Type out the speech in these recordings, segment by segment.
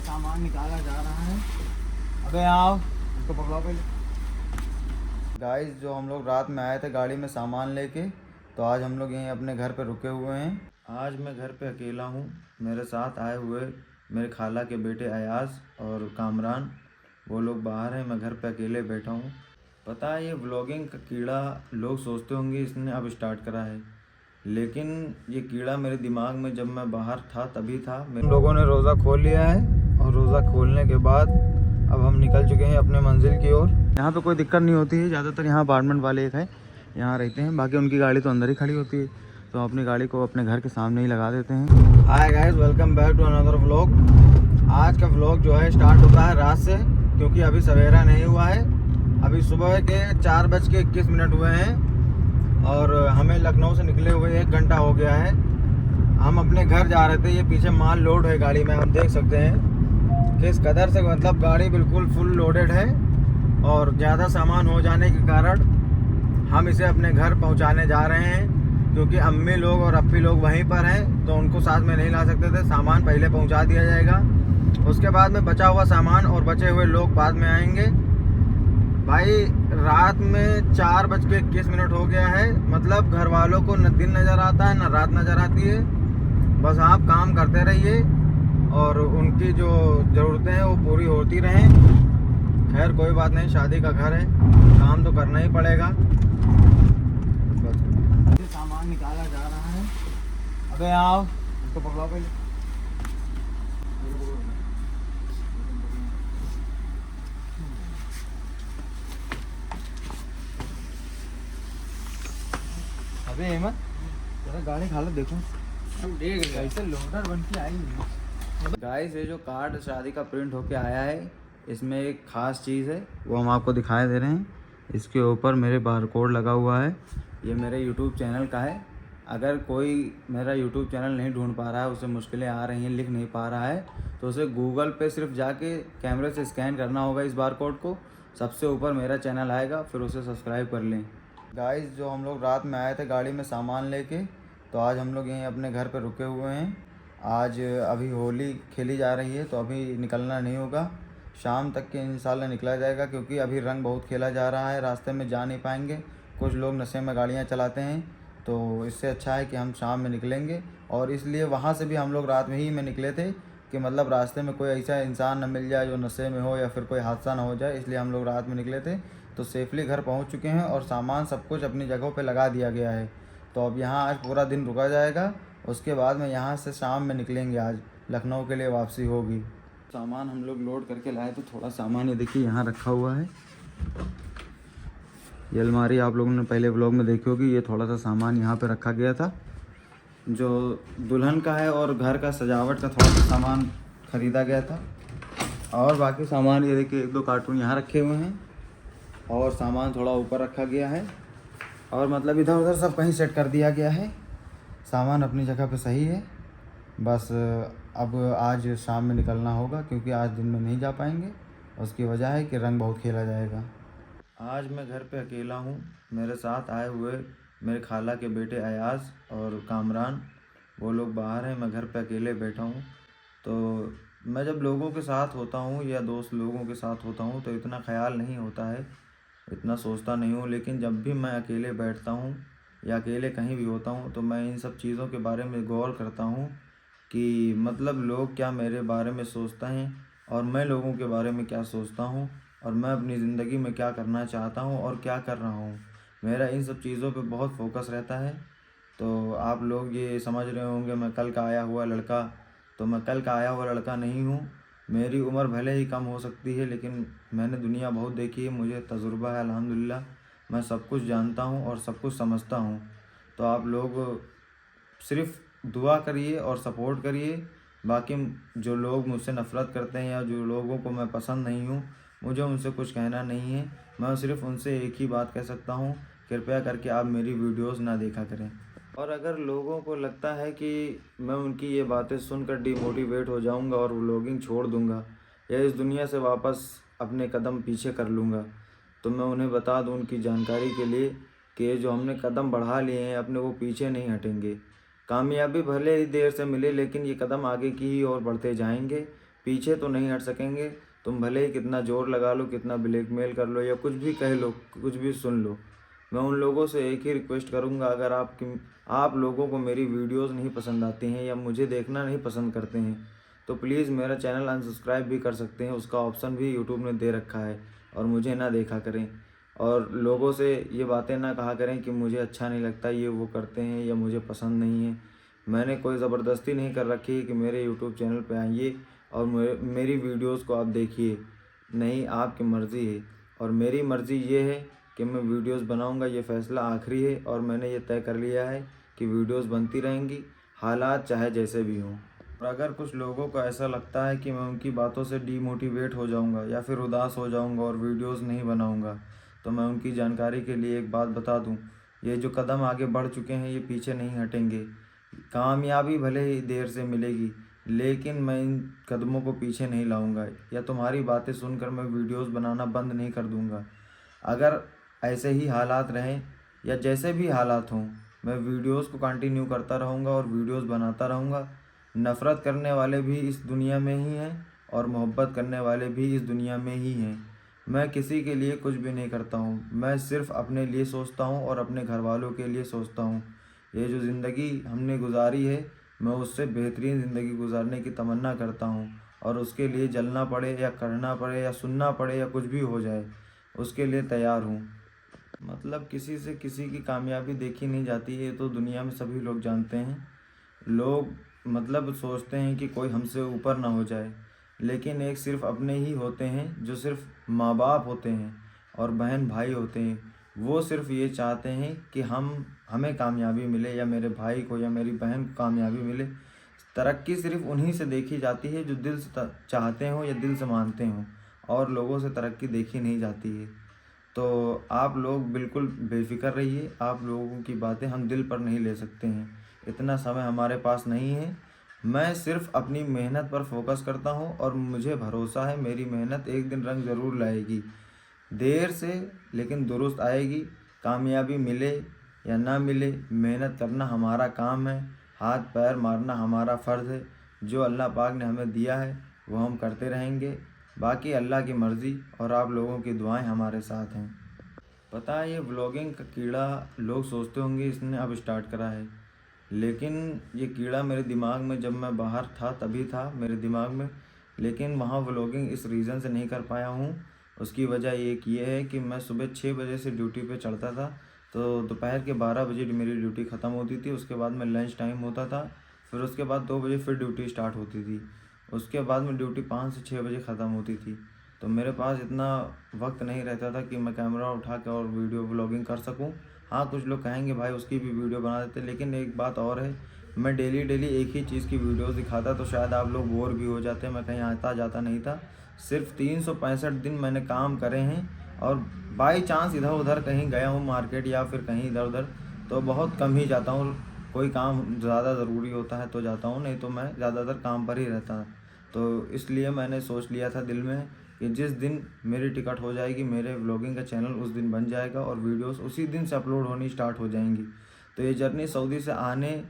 सामान निकाला जा रहा है। अबे आओ, इसको पकड़ाओ पहले। गाइस, जो हम लोग रात में आए थे गाड़ी में सामान लेके, तो आज हम लोग यहीं अपने घर पे रुके हुए हैं। आज मैं घर पे अकेला हूँ। मेरे साथ आए हुए मेरे खाला के बेटे अयाज और कामरान, वो लोग बाहर हैं। मैं घर पे अकेले बैठा हूँ। पता है, ये व्लॉगिंग का कीड़ा लोग सोचते होंगे इसने अब स्टार्ट करा है, लेकिन ये कीड़ा मेरे दिमाग में जब मैं बाहर था तभी था। हम लोगों ने रोज़ा खोल लिया है और रोज़ा खोलने के बाद अब हम निकल चुके हैं अपने मंजिल की ओर। यहाँ पे कोई दिक्कत नहीं होती है। ज़्यादातर यहाँ अपार्टमेंट वाले एक है, यहाँ रहते हैं। बाकी उनकी गाड़ी तो अंदर ही खड़ी होती है, तो हम अपनी गाड़ी को अपने घर के सामने ही लगा देते हैं। Hi guys, welcome back to another vlog. आज का व्लॉग जो है स्टार्ट होता है रात से, क्योंकि अभी सवेरा नहीं हुआ है। अभी सुबह के 4:21 हुए हैं और हमें लखनऊ से निकले हुए 1 घंटा हो गया है। हम अपने घर जा रहे थे। ये पीछे माल लोड है गाड़ी में, हम देख सकते हैं किस कदर से, मतलब गाड़ी बिल्कुल फुल लोडेड है। और ज़्यादा सामान हो जाने के कारण हम इसे अपने घर पहुंचाने जा रहे हैं, क्योंकि अम्मी लोग और अप्पी लोग वहीं पर हैं, तो उनको साथ में नहीं ला सकते थे। सामान पहले पहुंचा दिया जाएगा, उसके बाद में बचा हुआ सामान और बचे हुए लोग बाद में आएंगे। भाई, रात में 4:21 हो गया है। मतलब घर वालों को न दिन नज़र आता है न रात नज़र आती है। बस आप काम करते रहिए और उनकी जो ज़रूरतें हैं वो पूरी होती रहें। खैर कोई बात नहीं, शादी का घर है, काम तो करना ही पड़ेगा। बस सामान निकाला जा रहा है। अबे आओ, इसको पकड़ाओ पहले। अबे अहमद, जरा गाड़ी हालत देखो। हम देख रहे हैं लोडर बन के आई है। गाइस, ये जो कार्ड शादी का प्रिंट होके आया है, इसमें एक ख़ास चीज़ है, वो हम आपको दिखाई दे रहे हैं। इसके ऊपर मेरे बारकोड लगा हुआ है। ये मेरे यूट्यूब चैनल का है। अगर कोई मेरा यूट्यूब चैनल नहीं ढूंढ पा रहा है, उसे मुश्किलें आ रही हैं, लिख नहीं पा रहा है, तो उसे गूगल पे सिर्फ जाके कैमरे से स्कैन करना होगा इस बारकोड को। सबसे ऊपर मेरा चैनल आएगा, फिर उसे सब्सक्राइब कर लें। गाइस, जो हम लोग रात में आए थे गाड़ी में सामान लेके, तो आज हम लोग यहीं अपने घर पे रुके हुए हैं। आज अभी होली खेली जा रही है, तो अभी निकलना नहीं होगा। शाम तक के इंशाल्लाह निकला जाएगा, क्योंकि अभी रंग बहुत खेला जा रहा है। रास्ते में जा नहीं पाएंगे, कुछ लोग नशे में गाड़ियाँ चलाते हैं, तो इससे अच्छा है कि हम शाम में निकलेंगे। और इसलिए वहाँ से भी हम लोग रात में ही में निकले थे, कि मतलब रास्ते में कोई ऐसा इंसान न मिल जाए जो नशे में हो या फिर कोई हादसा ना हो जाए, इसलिए हम लोग रात में निकले थे। तो सेफली घर पहुंच चुके हैं और सामान सब कुछ अपनी जगहों पे लगा दिया गया है। तो अब यहाँ आज पूरा दिन रुका जाएगा, उसके बाद में यहाँ से शाम में निकलेंगे। आज लखनऊ के लिए वापसी होगी। सामान हम लोग लोड करके लाए, तो थोड़ा सामान ये देखिए यहाँ रखा हुआ है। ये अलमारी आप लोगों ने पहले व्लॉग में देखी होगी। ये थोड़ा सा सामान यहाँ पे रखा गया था, जो दुल्हन का है और घर का सजावट का थोड़ा सा सामान ख़रीदा गया था। और बाकी सामान ये देखिए 1-2 कार्टून यहाँ रखे हुए हैं, और सामान थोड़ा ऊपर रखा गया है, और मतलब इधर उधर सब कहीं सेट कर दिया गया है। सामान अपनी जगह पे सही है। बस अब आज शाम में निकलना होगा, क्योंकि आज दिन में नहीं जा पाएंगे। उसकी वजह है कि रंग बहुत खेला जाएगा। आज मैं घर पे अकेला हूँ। मेरे साथ आए हुए मेरे खाला के बेटे अयाज और कामरान, वो लोग बाहर हैं। मैं घर पे अकेले बैठा हूँ। तो मैं जब लोगों के साथ होता हूँ या दोस्त लोगों के साथ होता हूँ, तो इतना ख्याल नहीं होता है, इतना सोचता नहीं हूँ। लेकिन जब भी मैं अकेले बैठता हूँ या अकेले कहीं भी होता हूँ, तो मैं इन सब चीज़ों के बारे में गौर करता हूँ कि मतलब लोग क्या मेरे बारे में सोचते हैं और मैं लोगों के बारे में क्या सोचता हूँ, और मैं अपनी ज़िंदगी में क्या करना चाहता हूँ और क्या कर रहा हूँ। मेरा इन सब चीज़ों पे बहुत फोकस रहता है। तो आप लोग ये समझ रहे होंगे मैं कल का आया हुआ लड़का, तो मैं कल का आया हुआ लड़का नहीं हूँ। मेरी उम्र भले ही कम हो सकती है, लेकिन मैंने दुनिया बहुत देखी है, मुझे तजुर्बा है अल्हम्दुलिल्लाह। मैं सब कुछ जानता हूँ और सब कुछ समझता हूँ। तो आप लोग सिर्फ दुआ करिए और सपोर्ट करिए। बाकी जो लोग मुझसे नफ़रत करते हैं या जो लोगों को मैं पसंद नहीं हूँ, मुझे उनसे कुछ कहना नहीं है। मैं सिर्फ उनसे एक ही बात कह सकता हूँ, कृपया करके आप मेरी वीडियोस ना देखा करें। और अगर लोगों को लगता है कि मैं उनकी ये बातें सुनकर डिमोटिवेट हो जाऊंगा और व्लॉगिंग छोड़ दूंगा या इस दुनिया से वापस अपने कदम पीछे कर लूँगा, तो मैं उन्हें बता दूं उनकी जानकारी के लिए कि ये जो हमने कदम बढ़ा लिए हैं अपने, वो पीछे नहीं हटेंगे। कामयाबी भले ही देर से मिले, लेकिन ये कदम आगे की ही ओर बढ़ते जाएंगे। पीछे तो नहीं हट सकेंगे। तुम भले ही कितना ज़ोर लगा लो, कितना ब्लैकमेल कर लो या कुछ भी कह लो, कुछ भी सुन लो, मैं उन लोगों से एक ही रिक्वेस्ट करूंगा, अगर आप लोगों को मेरी वीडियोस नहीं पसंद आती हैं या मुझे देखना नहीं पसंद करते हैं तो प्लीज़ मेरा चैनल अनसब्सक्राइब भी कर सकते हैं। उसका ऑप्शन भी यूट्यूब ने दे रखा है और मुझे ना देखा करें। और लोगों से ये बातें ना कहा करें कि मुझे अच्छा नहीं लगता, ये वो करते हैं या मुझे पसंद नहीं है। मैंने कोई ज़बरदस्ती नहीं कर रखी है कि मेरे यूट्यूब चैनल पे आइए और मेरी वीडियोस को आप देखिए। नहीं, आपकी मर्ज़ी है और मेरी मर्ज़ी ये है कि मैं वीडियोस बनाऊंगा। ये फ़ैसला आखिरी है और मैंने ये तय कर लिया है कि वीडियोस बनती रहेंगी, हालात चाहे जैसे भी हों। और अगर कुछ लोगों को ऐसा लगता है कि मैं उनकी बातों से डीमोटिवेट हो जाऊंगा या फिर उदास हो जाऊंगा और वीडियोस नहीं बनाऊंगा, तो मैं उनकी जानकारी के लिए एक बात बता दूं, ये जो कदम आगे बढ़ चुके हैं ये पीछे नहीं हटेंगे। कामयाबी भले ही देर से मिलेगी लेकिन मैं इन कदमों को पीछे नहीं लाऊंगा या तुम्हारी बातें सुनकर मैं वीडियोस बनाना बंद नहीं कर दूंगा। अगर ऐसे ही हालात रहें या जैसे भी हालात हों, मैं वीडियोस को कंटिन्यू करता रहूंगा और वीडियोस बनाता रहूंगा। नफ़रत करने वाले भी इस दुनिया में ही हैं और मोहब्बत करने वाले भी इस दुनिया में ही हैं। मैं किसी के लिए कुछ भी नहीं करता हूँ, मैं सिर्फ़ अपने लिए सोचता हूँ और अपने घर वालों के लिए सोचता हूँ। ये जो ज़िंदगी हमने गुजारी है, मैं उससे बेहतरीन ज़िंदगी गुजारने की तमन्ना करता हूँ और उसके लिए जलना पड़े या करना पड़े या सुनना पड़े या कुछ भी हो जाए, उसके लिए तैयार हूँ। मतलब किसी से किसी की कामयाबी देखी नहीं जाती है, ये तो दुनिया में सभी लोग जानते हैं। लोग मतलब सोचते हैं कि कोई हमसे ऊपर ना हो जाए, लेकिन एक सिर्फ़ अपने ही होते हैं जो सिर्फ़ माँ बाप होते हैं और बहन भाई होते हैं। वो सिर्फ़ ये चाहते हैं कि हमें कामयाबी मिले या मेरे भाई को या मेरी बहन को कामयाबी मिले। तरक्की सिर्फ़ उन्हीं से देखी जाती है जो दिल से चाहते हों या दिल से मानते हों, और लोगों से तरक्की देखी नहीं जाती है। तो आप लोग बिल्कुल बेफ़िक्र रहिए, आप लोगों की बातें हम दिल पर नहीं ले सकते हैं, इतना समय हमारे पास नहीं है। मैं सिर्फ़ अपनी मेहनत पर फोकस करता हूँ और मुझे भरोसा है मेरी मेहनत एक दिन रंग ज़रूर लाएगी। देर से लेकिन दुरुस्त आएगी। कामयाबी मिले या ना मिले, मेहनत करना हमारा काम है, हाथ पैर मारना हमारा फ़र्ज़ है। जो अल्लाह पाक ने हमें दिया है वो हम करते रहेंगे, बाकी अल्लाह की मर्ज़ी और आप लोगों की दुआएं हमारे साथ हैं। पता है, ये व्लॉगिंग का कीड़ा लोग सोचते होंगे इसने अब स्टार्ट करा है, लेकिन ये कीड़ा मेरे दिमाग में जब मैं बाहर था तभी था मेरे दिमाग में, लेकिन वहाँ व्लॉगिंग इस रीज़न से नहीं कर पाया हूँ। उसकी वजह एक ये है कि मैं सुबह 6 बजे से ड्यूटी पे चढ़ता था, तो दोपहर के 12 बजे मेरी ड्यूटी ख़त्म होती थी। उसके बाद में लंच टाइम होता था, फिर उसके बाद 2 बजे फिर ड्यूटी स्टार्ट होती थी। उसके बाद में ड्यूटी 5 से 6 बजे ख़त्म होती थी। तो मेरे पास इतना वक्त नहीं रहता था कि मैं कैमरा उठा कर और वीडियो व्लॉगिंग कर सकूं। हाँ, कुछ लोग कहेंगे भाई उसकी भी वीडियो बना देते, लेकिन एक बात और है, मैं डेली एक ही चीज़ की वीडियोस दिखाता तो शायद आप लोग बोर भी हो जाते। मैं कहीं आता जाता नहीं था। सिर्फ 365 दिन मैंने काम करे हैं और बाई चांस इधर उधर कहीं गया हूँ मार्केट या फिर कहीं इधर उधर, तो बहुत कम ही जाता हूँ। कोई काम ज़्यादा ज़रूरी होता है तो जाता हूँ, नहीं तो मैं ज़्यादातर काम पर ही रहता। तो इसलिए मैंने सोच लिया था दिल में कि जिस दिन मेरी टिकट हो जाएगी, मेरे व्लॉगिंग का चैनल उस दिन बन जाएगा और वीडियोस उसी दिन से अपलोड होनी स्टार्ट हो जाएंगी। तो ये जर्नी सऊदी से आने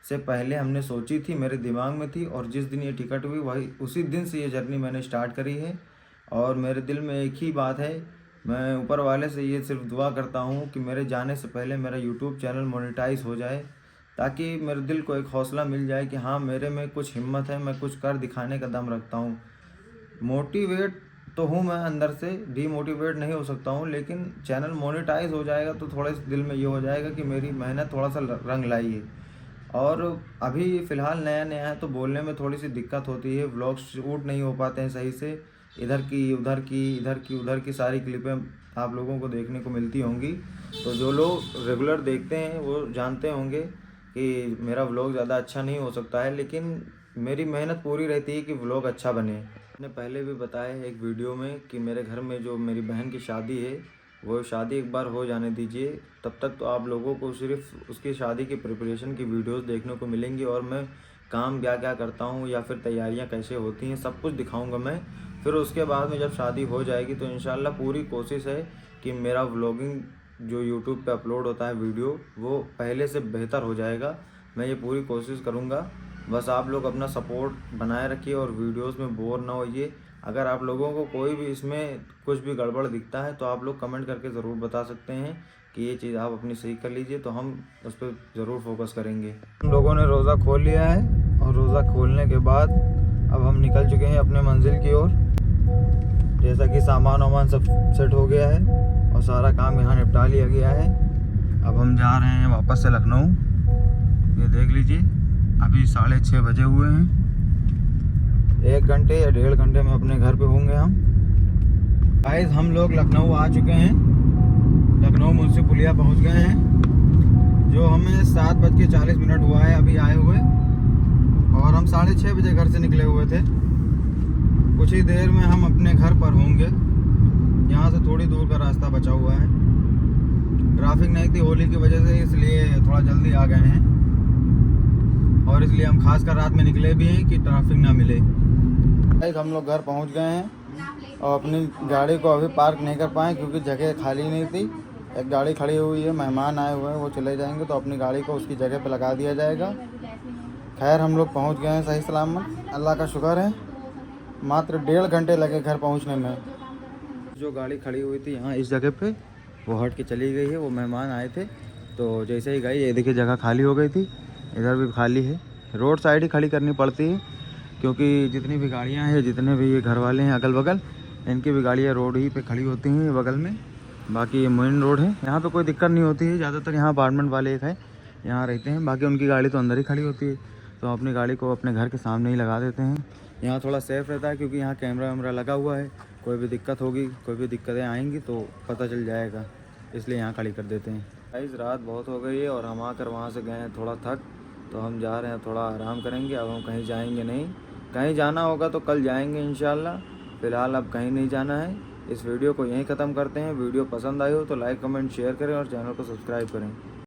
से पहले हमने सोची थी, मेरे दिमाग में थी, और जिस दिन ये टिकट हुई वही उसी दिन से ये जर्नी मैंने स्टार्ट करी है। और मेरे दिल में एक ही बात है, मैं ऊपर वाले से ये सिर्फ दुआ करता हूँ कि मेरे जाने से पहले मेरा यूट्यूब चैनल मोनेटाइज हो जाए, ताकि मेरे दिल को एक हौसला मिल जाए कि हाँ, मेरे में कुछ हिम्मत है, मैं कुछ कर दिखाने का दम रखता हूँ। मोटिवेट तो हूँ मैं अंदर से, डीमोटिवेट नहीं हो सकता हूँ, लेकिन चैनल मोनेटाइज हो जाएगा तो थोड़े से दिल में ये हो जाएगा कि मेरी मेहनत थोड़ा सा रंग लाई है। और अभी फ़िलहाल नया नया है तो बोलने में थोड़ी सी दिक्कत होती है, व्लॉग शूट नहीं हो पाते हैं सही से। इधर की उधर की, इधर की उधर की सारी क्लिपें आप लोगों को देखने को मिलती होंगी। तो जो लोग रेगुलर देखते हैं वो जानते होंगे कि मेरा व्लॉग ज़्यादा अच्छा नहीं हो सकता है, लेकिन मेरी मेहनत पूरी रहती है कि व्लॉग अच्छा बने। मैंने पहले भी बताया है एक वीडियो में कि मेरे घर में जो मेरी बहन की शादी है, वो शादी एक बार हो जाने दीजिए, तब तक तो आप लोगों को सिर्फ उसकी शादी की प्रिपरेशन की वीडियोस देखने को मिलेंगी और मैं काम क्या क्या करता हूँ या फिर तैयारियाँ कैसे होती हैं सब कुछ दिखाऊंगा मैं। फिर उसके बाद में जब शादी हो जाएगी तो इंशाल्लाह पूरी कोशिश है कि मेरा व्लॉगिंग जो यूट्यूब पे अपलोड होता है वीडियो, वो पहले से बेहतर हो जाएगा। मैं ये पूरी कोशिश करूँगा। बस आप लोग अपना सपोर्ट बनाए रखिए और वीडियोस में बोर ना होइए। अगर आप लोगों को कोई भी इसमें कुछ भी गड़बड़ दिखता है तो आप लोग कमेंट करके ज़रूर बता सकते हैं कि ये चीज़ आप अपनी सही कर लीजिए, तो हम उस पर ज़रूर फोकस करेंगे। हम लोगों ने रोज़ा खोल लिया है और रोज़ा खोलने के बाद अब हम निकल चुके हैं अपने मंजिल की ओर। जैसा कि सामान वामान सब सेट हो गया है और सारा काम यहाँ निपटा लिया गया है। अब हम जा रहे हैं वापस से लखनऊ। ये देख लीजिए अभी 6:30 बजे हुए हैं। 1 घंटे या 1.5 घंटे में अपने घर पे होंगे हम। गाइस हम लोग लखनऊ आ चुके हैं। लखनऊ मुंशी पुलिया पहुंच गए हैं, जो हमें 7:40 हुआ है अभी आए हुए, और हम 6:30 बजे घर से निकले हुए थे। कुछ ही देर में हम अपने घर पर होंगे। यहाँ से थोड़ी दूर का रास्ता बचा हुआ है। ट्रैफिक नहीं थी होली की वजह से, इसलिए थोड़ा जल्दी आ गए हैं, और इसलिए हम खासकर रात में निकले भी हैं कि ट्रैफिक ना मिले। हम लोग घर पहुँच गए हैं और अपनी गाड़ी को अभी पार्क नहीं कर पाए क्योंकि जगह खाली नहीं थी। एक गाड़ी खड़ी हुई है, मेहमान आए हुए हैं, वो चले जाएंगे तो अपनी गाड़ी को उसकी जगह पे लगा दिया जाएगा। खैर हम लोग पहुंच गए हैं सही सलामत, अल्लाह का शुक्र है। मात्र 1.5 घंटे लगे घर पहुंचने में। जो गाड़ी खड़ी हुई थी यहाँ इस जगह पे, वो हट के चली गई है। वो मेहमान आए थे तो जैसे ही गई, ये देखिए जगह खाली हो गई थी। इधर भी खाली है। रोड साइड ही खड़ी करनी पड़ती है क्योंकि जितनी भी गाड़ियाँ हैं, जितने भी ये घर वाले हैं अगल बगल, इनकी भी गाड़ियाँ रोड ही पे खड़ी होती हैं बगल में। बाकी ये मेन रोड है, यहाँ पे कोई दिक्कत नहीं होती है। ज़्यादातर यहाँ अपार्टमेंट वाले एक है, यहाँ रहते हैं। बाकी उनकी गाड़ी तो अंदर ही खड़ी होती है, तो हम अपनी गाड़ी को अपने घर के सामने ही लगा देते हैं। यहाँ थोड़ा सेफ़ रहता है क्योंकि यहाँ कैमरा वैमरा लगा हुआ है। कोई भी दिक्कत होगी, कोई भी दिक्कतें आएंगी तो पता चल जाएगा, इसलिए यहाँ खड़ी कर देते हैं। गाइस रात बहुत हो गई है और हम आकर वहाँ से गए हैं थोड़ा थक, तो हम जा रहे हैं थोड़ा आराम करेंगे। अब हम कहीं जाएंगे नहीं, कहीं जाना होगा तो कल जाएंगे इंशाल्लाह। फ़िलहाल अब कहीं नहीं जाना है। इस वीडियो को यहीं ख़त्म करते हैं। वीडियो पसंद आई हो तो लाइक कमेंट शेयर करें और चैनल को सब्सक्राइब करें।